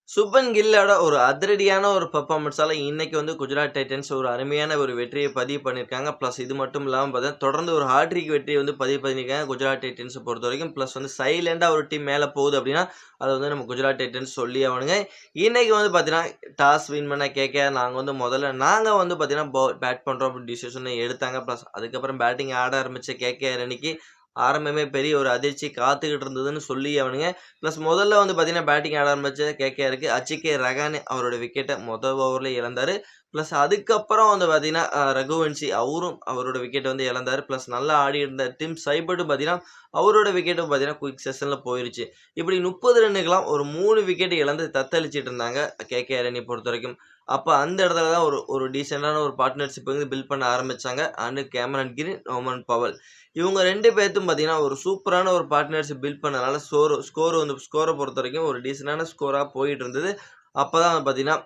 சுப்மன் கில்லோட ஒரு அதிரடியான ஒரு பெர்ஃபார்மன்ஸால இன்னைக்கு குஜராத் டைட்டன்ஸ் ஒரு அருமையான ஒரு வெற்றியை பதிவு பண்ணியிருக்காங்க. பிளஸ் இது மட்டும் இல்லாம பார்த்தீங்கன்னா, தொடர்ந்து ஒரு ஹாட்ரிக் வெற்றியை பதிவு பண்ணியிருக்காங்க குஜராத் டைட்டன்ஸ பொறுத்தவரைக்கும். பிளஸ் சைலன்ட்டா ஒரு டீம் மேல போகுது அப்படின்னா, அத நம்ம குஜராத் டைட்டன்ஸ் சொல்லியே ஆவணுங்க. இன்னைக்கு பார்த்தீங்கன்னா, டாஸ் வின் பண்ண கேகேஆர் நாங்க முதல்ல பார்த்தீங்கன்னா, பேட் பண்றோம் அப்படின்னு டிசிஷன் எடுத்தாங்க. பிளஸ் அதுக்கப்புறம் பேட்டிங் ஆட ஆரம்பிச்ச கேகேஆர் அணிக்கு ஆரம்பமே பெரிய ஒரு அதிர்ச்சி காத்துக்கிட்டு இருந்ததுன்னு சொல்லி அவனுங்க. பிளஸ் முதல்ல பார்த்தீங்கன்னா, பேட்டிங் ஆட ஆரம்பிச்ச கேகேஆருக்கு அச்சிகே ரஹானே அவரோட விக்கெட்ட ஓவர்ல இழந்தாரு. பிளஸ் அதுக்கப்புறம் பார்த்தீங்கன்னா, ரகுவன்ஷி அவரும் அவரோட விக்கெட்ட இழந்தாரு. பிளஸ் நல்லா ஆடியிருந்த டிம் சைபர்டும் பார்த்தீங்கன்னா, அவரோட விக்கெட்டும் பார்த்தீங்கன்னா, குயிக் செஷன்ல போயிருச்சு. இப்படி 30 ரன்னுக்கெல்லாம் ஒரு 3 விக்கெட் இழந்து தத்தளிச்சிட்டு இருந்தாங்க கேகேஆர் அணிய பொறுத்தவரைக்கும். அப்ப அந்த இடத்துல தான் ஒரு ஒரு டீசென்ட்டான ஒரு பார்ட்னர்ஷிப் பில்ட் பண்ண ஆரம்பிச்சாங்க. Cameron Green, Rovman Powell. இவங்க 2 பேத்தும் பார்த்தீங்கன்னா, ஒரு சூப்பரான ஒரு பார்ட்னர்ஷிப் பில்ட் பண்ணனால ஸ்கோர பொறுத்தவரைக்கும் ஒரு டீசென்ட்டான ஸ்கோரா போயிட்டு இருந்தது. அப்பதான் பார்த்தீங்கன்னா,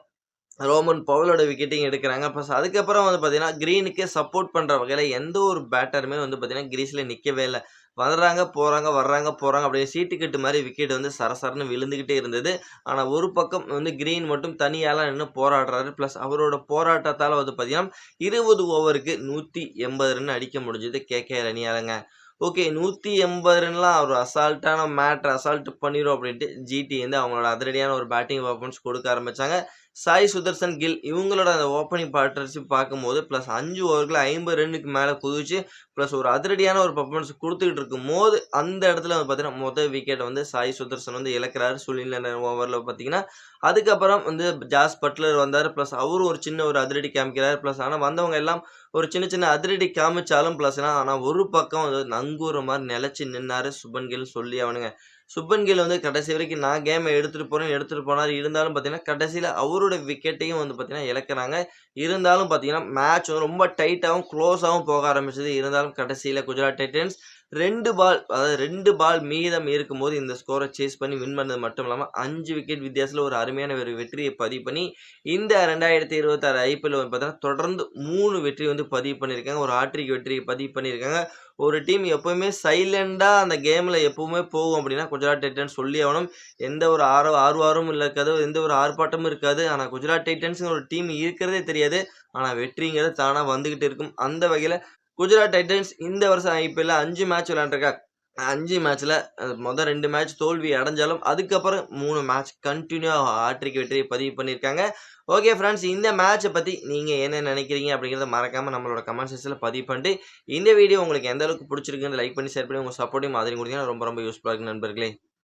ரோமன் பவுலோட விக்கெட்டையும் எடுக்குறாங்க. பிளஸ் அதுக்கப்புறம் பார்த்தீங்கன்னா, கிரீனுக்கே சப்போர்ட் பண்ற வகையில எந்த ஒரு பேட்டருமே பார்த்தீங்கன்னா, கிரீஸ்ல நிக்கவே இல்ல. வர்றாங்க, போறாங்க, வர்றாங்க, போறாங்க அப்படியே சீட்டுக்கட்டு மாரி விக்கெட் சரசரன்னு விழுந்துகிட்டே இருந்தது. ஆனா ஒரு பக்கம் கிரீன் மட்டும் தனியாளா நின்னு போராடுறாரு. பிளஸ் அவரோட போராட்டத்தால பார்த்தீங்கன்னா, 20 ஓவருக்கு 180 ரன் அடிக்க முடிஞ்சது கேகேஆர் அணியாலங்க. ஓகே 180 ரன்லாம் ஒரு அசால்ட்டான அசால்ட் பண்ணிரும் அப்படின்ட்டு ஜிடி அவங்களோட அதிரடியான ஒரு பேட்டிங் பெர்ஃபார்மன்ஸ் கொடுக்க ஆரம்பிச்சாங்க. சாய் சுதர்சன் கில் இவங்களோட அந்த ஓப்பனிங் பார்ட்னர்ஷிப் பார்க்கும்போது பிளஸ் 5 ஓவர்ல 50 ரன்னுக்கு மேல குதிச்சு பிளஸ் ஒரு அதிரடியான ஒரு பெர்ஃபார்மன்ஸ் குடுத்துக்கிட்டு இருக்கும்போது, அந்த இடத்துல பார்த்தீங்கன்னா, முதல் விக்கெட்ட சாய் சுதர்சன் இழக்கிறாரு. சுனில் நரேன் ஓவர்ல பார்த்தீங்கன்னா, அதுக்கப்புறம் ஜாஸ் பட்லர் வந்தாரு. பிளஸ் அவரும் ஒரு சின்ன ஒரு அதிரடி காமிக்கிறாரு. பிளஸ் ஆனா வந்தவங்க எல்லாம் ஒரு சின்ன சின்ன அதிரடி காமிச்சாலும் ஆனா ஒரு பக்கம் நங்கூர மாரி நிலைச்சு நின்னாரு சுப்மன் கில் சொல்லி ஆவணுங்க. சுப்மன் கில் கடைசி வரைக்கும் நான் கேம எடுத்துட்டு போனாரு. இருந்தாலும் பார்த்தீங்கன்னா, கடைசியில அவரோட விக்கெட்டையும் பார்த்தீங்கன்னா இழக்குறாங்க. இருந்தாலும் பார்த்தீங்கன்னா, மேட்ச் ரொம்ப டைட்டாவும், குளோஸாவும் போக ஆரம்பிச்சது. இருந்தாலும் கடைசியில குஜராத் டைட்டன்ஸ் 2 பால் அதாவது 2 பால் மீதம் இருக்கும்போது இந்த ஸ்கோர சேஸ் பண்ணி வின் பண்ணது மட்டும் இல்லாம 5 விக்கெட் வித்தியாசத்துல ஒரு அருமையான ஒரு வெற்றியை பதிவு பண்ணி, இந்த 2026 ஐபிஎல் பார்த்தீங்கன்னா, தொடர்ந்து 3 வெற்றி பதிவு பண்ணியிருக்காங்க. ஒரு ஹாட்ரிக் வெற்றியை பதிவு பண்ணியிருக்காங்க. ஒரு டீம் எப்பவுமே சைலண்டா அந்த கேம்ல எப்பவுமே போகும் அப்படின்னா, குஜராத் டைட்டன்ஸ் சொல்லி ஆவணும். எந்த ஒரு ஆர்வாரமும் இருக்காது. எந்த ஒரு ஆர்ப்பாட்டமும் இருக்காது. ஆனா குஜராத் டைட்டன்ஸ்ங்கிற ஒரு டீம் இருக்கிறதே தெரியாது. ஆனா வெற்றிங்கிறது தானா வந்துகிட்டு இருக்கும். அந்த வகையில குஜராத் டைட்டன்ஸ் இந்த வருஷம் ஐபிஎல்ல 5 மேட்ச் விளையாண்டுருக்காங்க. 5 மேட்ச்ல மொத 2 மேட்ச் தோல்வி அடைஞ்சாலும், அதுக்கப்புறம் 3 மேட்ச் கன்டினியூவா ஹாட்ரிக் வெற்றியை பதிவு பண்ணியிருக்காங்க. ஓகே ஃபிரெண்ட்ஸ், இந்த மேட்ச பத்தி நீங்க என்ன நினைக்கிறீங்க அப்படிங்கிறத மறக்காம நம்மளோட கமெண்ட் செக்ஷன்ல பதிவு பண்ணிட்டு, இந்த வீடியோ உங்களுக்கு எந்த அளவுக்கு பிடிச்சிருக்குன்னு லைக் பண்ணி, ஷேர் பண்ணி உங்க சப்போர்ட்டையும் ஆதரவையும் குடுத்தீங்கன்னா ரொம்ப ரொம்ப யூஸ்ஃபுல்லா இருக்கும் நண்பர்களே.